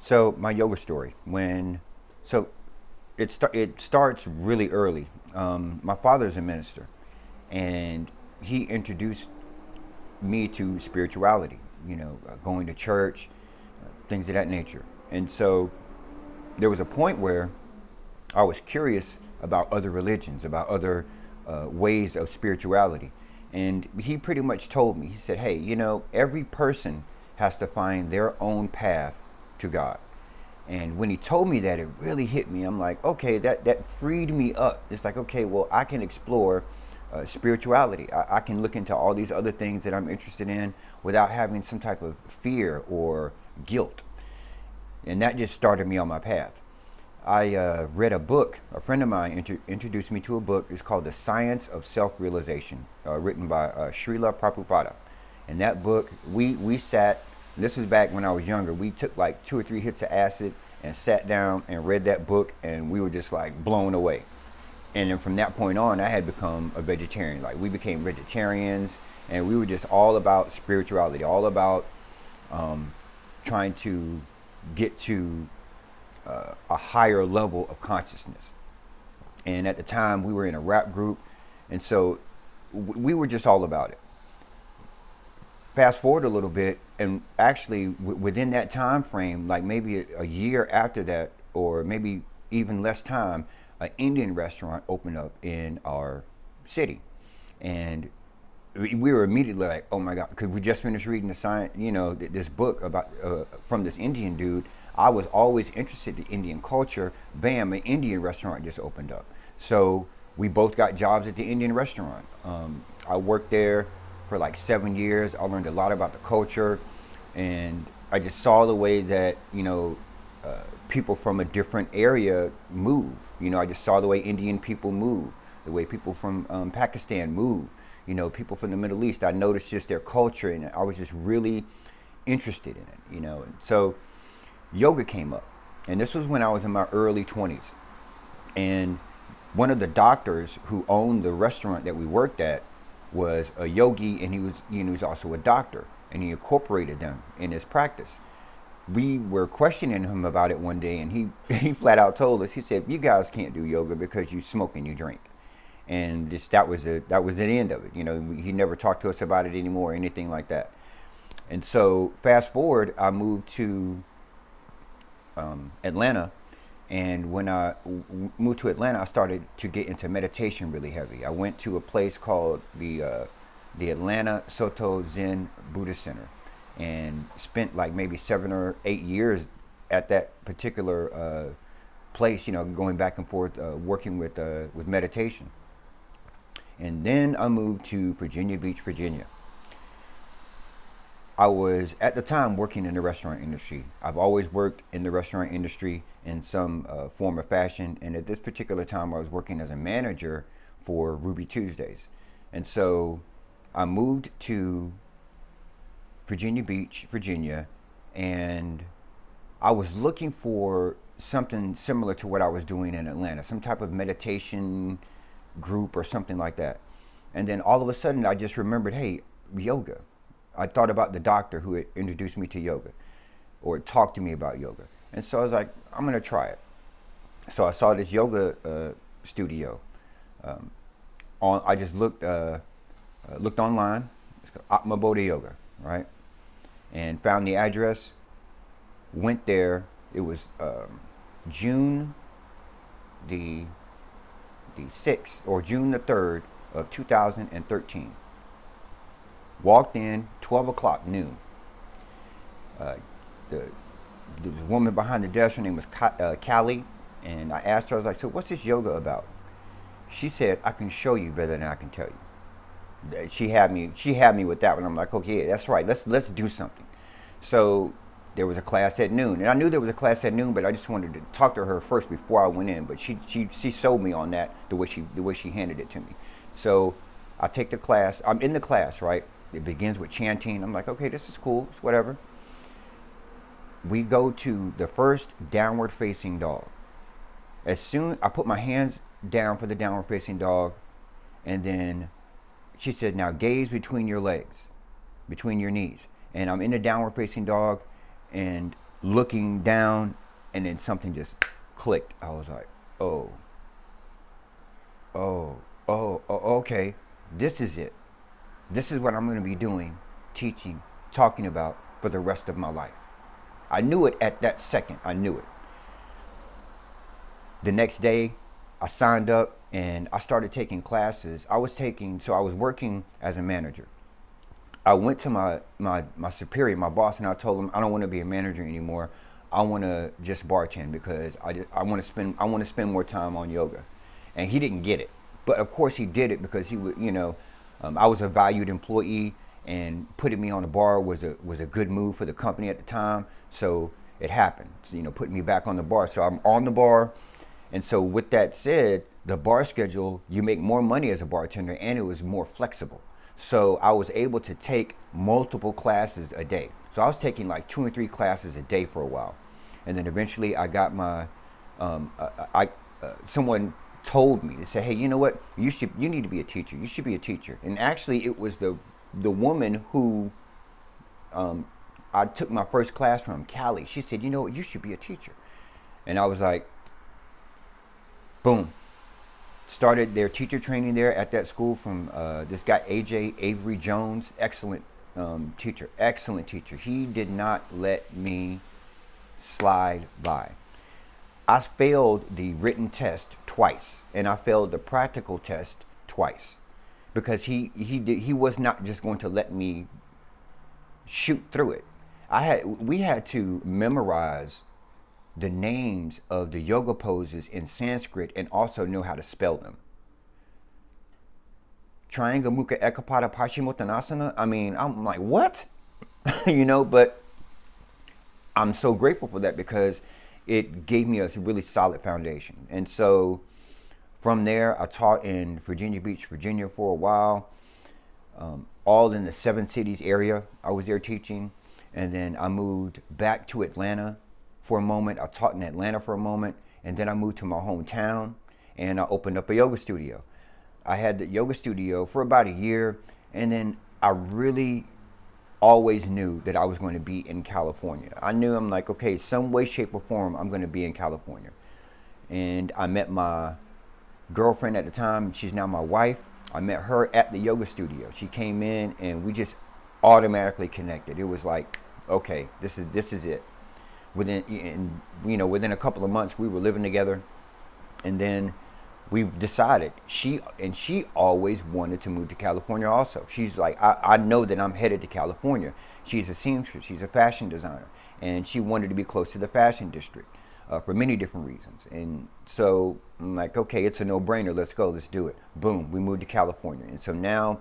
So my yoga story. So it starts really early. My father's a minister, and he introduced me to spirituality. Going to church, things of that nature. And so there was a point where I was curious about other religions, about other ways of spirituality. And he pretty much told me, he said, hey, every person has to find their own path to God. And when he told me that, it really hit me. I'm like, okay, that freed me up. It's like, okay, well, I can explore spirituality. I can look into all these other things that I'm interested in without having some type of fear or guilt. And that just started me on my path. I read a book. A friend of mine introduced me to a book. It's called The Science of Self-Realization, written by Srila Prabhupada. In that book, we sat, this was back when I was younger, we took like 2 or 3 hits of acid and sat down and read that book, and we were just like blown away. And then from that point on, I had become a vegetarian. Like, we became vegetarians, and we were just all about spirituality, all about trying to get to a higher level of consciousness. And at the time, we were in a rap group, and so we were just all about it. Fast forward a little bit, and actually within that time frame, like maybe a year after that, or maybe even less time, an Indian restaurant opened up in our city. And we were immediately like, oh my God, because we just finished reading the science, this book about from this Indian dude. I was always interested in Indian culture. Bam, an Indian restaurant just opened up. So we both got jobs at the Indian restaurant. I worked there for like 7 years. I learned a lot about the culture, and I just saw the way that people from a different area move. I just saw the way Indian people move, the way people from Pakistan move. People from the Middle East. I noticed just their culture, and I was just really interested in it. And so yoga came up, and this was when I was in my early 20s. And one of the doctors who owned the restaurant that we worked at was a yogi, and he was also a doctor, and he incorporated them in his practice. We were questioning him about it one day, and he flat out told us, he said, you guys can't do yoga because you smoke and you drink. And that was the end of it. He never talked to us about it anymore or anything like that. And so fast forward, I moved to Atlanta. And when I moved to Atlanta, I started to get into meditation really heavy. I went to a place called the Atlanta Soto Zen Buddhist Center, and spent like maybe 7 or 8 years at that particular place. Going back and forth, working with meditation. And then I moved to Virginia Beach, Virginia. I was at the time working in the restaurant industry. I've always worked in the restaurant industry in some form or fashion. And at this particular time, I was working as a manager for Ruby Tuesdays. And so I moved to Virginia Beach, Virginia, and I was looking for something similar to what I was doing in Atlanta, some type of meditation group or something like that. And then all of a sudden, I just remembered, hey, yoga. I thought about the doctor who had introduced me to yoga, or talked to me about yoga. And so I was like, I'm going to try it. So I saw this yoga studio. I just looked online. It's called Atma Bodhi Yoga, right? And found the address. Went there. It was June the 6th or June the 3rd of 2013. Walked in, 12 o'clock, noon. The woman behind the desk, her name was Callie, and I asked her, I was like, so what's this yoga about? She said, I can show you better than I can tell you. She had me with that one. I'm like, okay, yeah, that's right. Let's do something. So there was a class at noon, and I knew there was a class at noon, but I just wanted to talk to her first before I went in. But she sold me on that the way she handed it to me. So I take the class. I'm in the class, right? It begins with chanting. I'm like, okay, this is cool. It's whatever. We go to the first downward facing dog. As soon I put my hands down for the downward facing dog, and then she said, now gaze between your legs, between your knees. And I'm in the downward facing dog, and looking down, and then something just clicked. I was like, oh, okay, this is it. This is what I'm going to be doing, teaching, talking about for the rest of my life. I knew it at that second. I knew it. The next day, I signed up and I started taking classes. I was working as a manager. I went to my superior, my boss, and I told him I don't want to be a manager anymore. I want to just bartend because I want to spend more time on yoga, and he didn't get it. But of course he did it because he would, I was a valued employee, and putting me on the bar was a good move for the company at the time. So it happened. So, putting me back on the bar. So I'm on the bar, and so with that said, the bar schedule, you make more money as a bartender, and it was more flexible. So I was able to take multiple classes a day. So I was taking like 2 or 3 classes a day for a while, and then eventually I got my. Someone told me, they said, "Hey, you know what? You need to be a teacher. You should be a teacher." And actually, it was the woman who I took my first class from, Callie. She said, "You know what? You should be a teacher." And I was like, boom. Started their teacher training there at that school from this guy AJ Avery Jones. Excellent teacher. Excellent teacher. He did not let me slide by. I failed the written test twice, and I failed the practical test twice, because he was not just going to let me shoot through it. We had to memorize the names of the yoga poses in Sanskrit and also know how to spell them. Triangle Mukha Ekapada Paschimottanasana. I mean, I'm like, what? But I'm so grateful for that because it gave me a really solid foundation. And so from there, I taught in Virginia Beach, Virginia for a while, all in the 7 cities area. I was there teaching. And then I moved back to Atlanta for a moment. I taught in Atlanta for a moment, and then I moved to my hometown and I opened up a yoga studio. I had the yoga studio for about a year, and then I really always knew that I was going to be in California. I'm like, okay, some way, shape, or form, I'm going to be in California. And I met my girlfriend at the time. She's now my wife. I met her at the yoga studio. She came in and we just automatically connected. It was like, okay, this is it. Within a couple of months, we were living together, and then we decided she always wanted to move to California. Also, she's like, I know that I'm headed to California. She's a seamstress. She's a fashion designer, and she wanted to be close to the fashion district for many different reasons. And so I'm like, okay, it's a no-brainer. Let's go. Let's do it. Boom. We moved to California, and so now